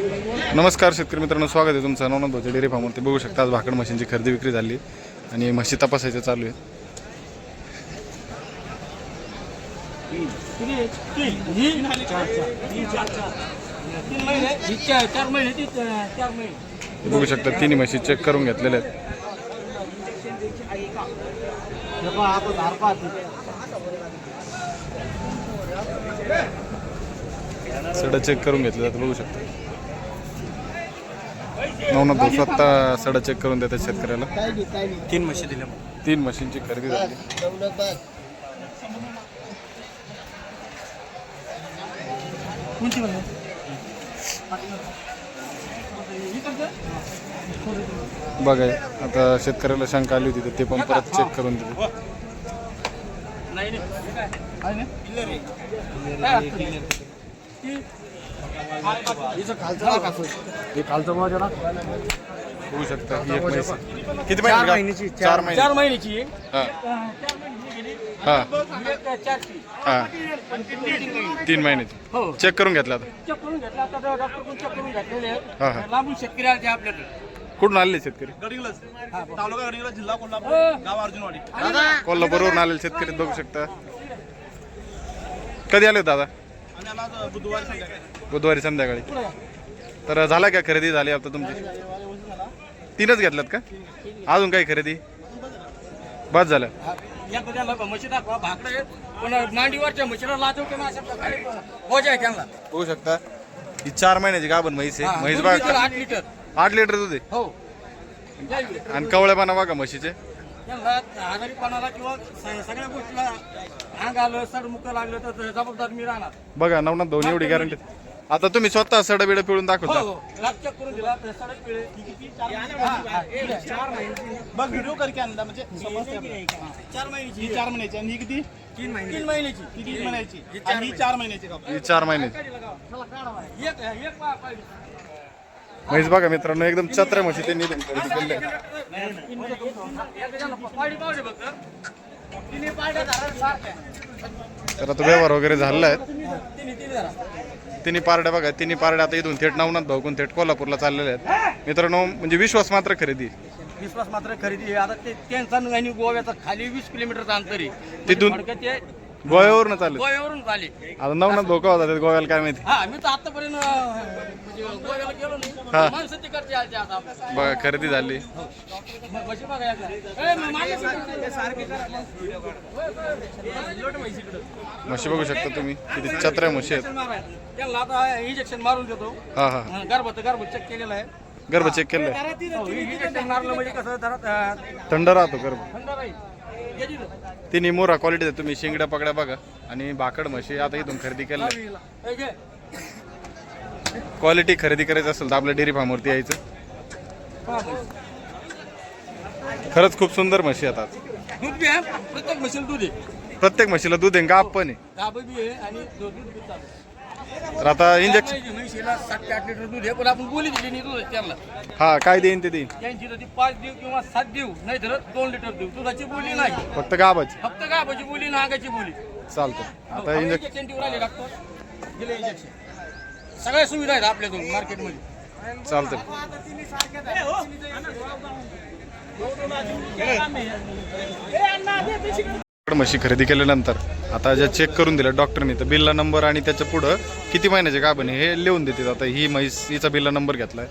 नमस्कार शेतकरी मित्रांनो, स्वागत आहे तुमचं नवनाथ भाऊच्या डेअरी फार्मवरती. बघू शकता आज भाकड म्हशींची खरेदी विक्री झाली आणि म्हशी तपासायचं चालू आहे. बघू शकता तिन्ही म्हशी चेक करून घेतलेले आहेत. सडा चेक करून घेतले जातं. बघू शकता नवनाथ भाऊ स्वतः सडा चेक करून देतात शेतकऱ्याला. तीन म्हशी दिल्या. तीन म्हशींची खरेदी झाली. बघा आता शेतकऱ्याला शंका आली होती तर ते पण परत चेक करून दिले. होऊ शकता ही एक म्हैस किती महिन्याची? 4 महिन्याची. हा 3 महिन्याची. चेक करून घेतला आता. हा हा लांबून शेतकरी आले आपल्याकडे. कुठून आलेले शेतकरी? तालुका गडिंग्लज, जिल्हा कोल्हापूर, गाव अर्जुनवाडी. कोल्हापूरवरून आलेले शेतकरी बघू शकता. कधी आले होते दादा? बुधवारी संध्याकाळी. तर झाला का खरेदी? झाली आता तुमची? 3च घेतल्यात का? अजून काही खरेदी? बस झालं. बघू शकता ही 4 महिन्याची गाभण म्हैस आहे. म्हैस बघा 8 लिटर दूध आहे. हो. आणि कवळेपणा बघा म्हशीचे. आजारीपणाला किंवा सगळ्या गोष्टीला अंग आलं, सडमुख लागलं तर जबाबदार मी राहणार. बघा नवनाथ भाऊ एवढी गॅरंटी. आता तुम्ही स्वतः सडा बिडा पिळून दाखवता. चेक करून दिला तर सडक पिळे. बघ व्हिडिओ करके आणला म्हणजे 4 महिन्याची. ही 4 महिन्याची आणि ही किती? 3 महिन्याची. ही 3 महिन्याची आणि ही 4 महिन्याची. ही 4 महिन्याची म्हैस बघा मित्रांनो, एकदम चत्र्या म्हशी त्यांनी खरेदी केल्या. तर आता व्यवहार वगैरे झालेला आहे. तिन्ही पारड्या बघा, तिन्ही पारड्या आता इथून थेट नवनाथ भाऊकडून थेट कोल्हापूरला चाललेल्या आहेत मित्रांनो. म्हणजे विश्वास मात्र खरेदी. विश्वास मात्र खरेदी. आता ते त्यांचा आणि गोव्याचा खाली 20 किलोमीटरचं अंतर आहे. तिथून गोव्यावरून चालले. गोव्यावरून झाले. आता नवनाथ भाऊ का होता गोव्याला काय माहिती. हा मी तर आतापर्यंत गोव्याला गेलो नाही. माणसं तिकडचे आले आता. बघा खरेदी झाली. म्हशी बघा म्हशी बघू शकता तुम्ही किती चत्र्या म्हशी आहेत. त्यांना आता इंजेक्शन मारून देतो. हा हा गर्भ चेक केलेला आहे. गर्भ चेक केलंय. इंजेक्शन मारलं म्हणजे कसं जरा थंड राहतो गर्भ. थंड राहील. तिन्ही मोरा क्वालिटी तुम्ही शिंगड्या पकड्या बघा. आणि भाकड म्हशी आता इथून खरेदी केल्या. क्वालिटी खरेदी करायचं असेल तर आपल्या डेअरी फार्मवरती यायचं. खरंच खूप सुंदर म्हशी आहेत. दूध बी आहे. प्रत्येक म्हशीला दूध आहे. प्रत्येक म्हशीला दूध आहे. गाब पण आहे. गाभ बी आहे आणि दूध बी चालू. तर आता इंजेक्शन म्हशीला 7 ते 8 लिटर दूध आहे. पण आपण बोली दिली नाही दूध त्यांना. हा काय देईन ते देईन. त्यांची तर ती 5 देऊ किंवा 7 देऊ, नाही तर 2 लिटर देऊ. दुधाची बोली नाही. फक्त गाबाची. फक्त गाभाची बोली, नागाची बोली. चालतं. आता इंजेक्शन देऊ राहिले डॉक्टर. दिले इंजेक्शन. सगळ्या सुविधा आहेत आपल्याकडून मार्केटमध्ये. चालतं. म्हशी खरेदी केल्यानंतर आता ज्या चेक करून दिल्या डॉक्टरनी तर बिल्ला नंबर आणि त्याच्या पुढं किती महिन्याचे गाभण हे लिहून देतात. आता ही म्हैस हिचा बिल्ला नंबर घेतलाय.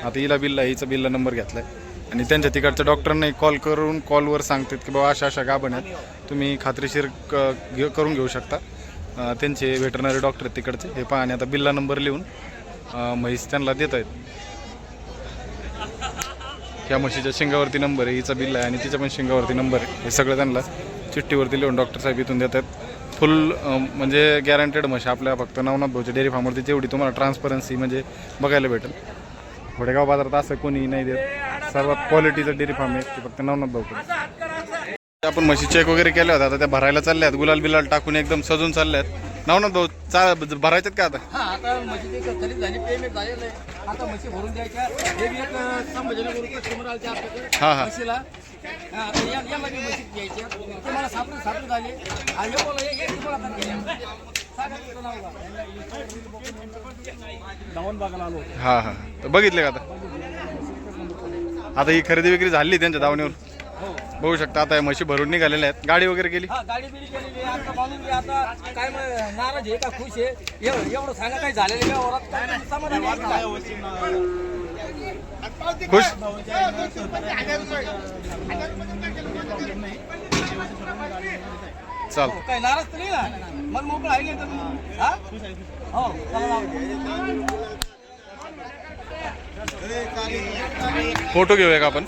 आता हिला बिल्ला हिचा बिल्ला नंबर घेतलाय आणि त्यांच्या तिकडच्या डॉक्टरांनी कॉल करून कॉलवर सांगतात की बाबा अशा गाभण आहेत, तुम्ही खात्रीशीर करून घेऊ शकता. त्यांचे व्हेटरनरी डॉक्टर आहेत तिकडचे. हे पहा आणि आता बिल्ला नंबर लिहून म्हैस त्यांना देत आहेत. ह्या म्हशीच्या शिंगावरती नंबर आहे, हिचा बिल्ला आहे आणि तिच्या पण शिंगावरती नंबर आहे. हे सगळं त्यांना चिठ्ठीवरती लिहून डॉक्टर साहेब इथून देतात. फुल म्हणजे गॅरंटेड म्हशी आपल्या फक्त नवनाथ भाऊच्या डेअरी फार्मवरती जेवढी तुम्हाला ट्रान्सपरन्सी म्हणजे बघायला भेटेल. घोडेगाव बाजारात असं कोणी नाही देत. सर्वात क्वालिटीचं डेअरी फार्म आहे ते फक्त नवनाथ भाऊकडे. आपण म्हशी चेक वगैरे केल्या होत्या. आता त्या भरायला चालल्या आहेत. गुलाल बिलाल टाकून एकदम सजून चालल्या आहेत. नवनाथ भाऊ भरायच्यात का आता? हा आता म्हशी खरेदी झाली, पेमेंट झालेलं आहे. आता म्हशी भरून द्यायच्या. हे बी एक संभाजीनगर कस्टमर आले आपल्याकडे म्हशीला. याला बी म्हशी द्यायच्या. ते मला सापडून झाले. आणि धावून बघायला आलो. हां हां, तर बघितले का आता ही खरेदी विक्री झाली त्यांच्या दावणीवर बघू शकता. आता या म्हशी भरून निघालेल्या आहेत. गाडी वगैरे केली गाडी बिडी केलेली आहे. आता माणूस बी आता काय नाराज आहे का खुश आहे एवढं सांगा काय झालेलं व्यवहारात काय नाही, समाधान आहे का? खुश. चाल हो, काय नाराज तर नाही ना, मन मोकळं आहे नाही तर हा? हो चला जाऊ. फोटो घेऊया का आपण.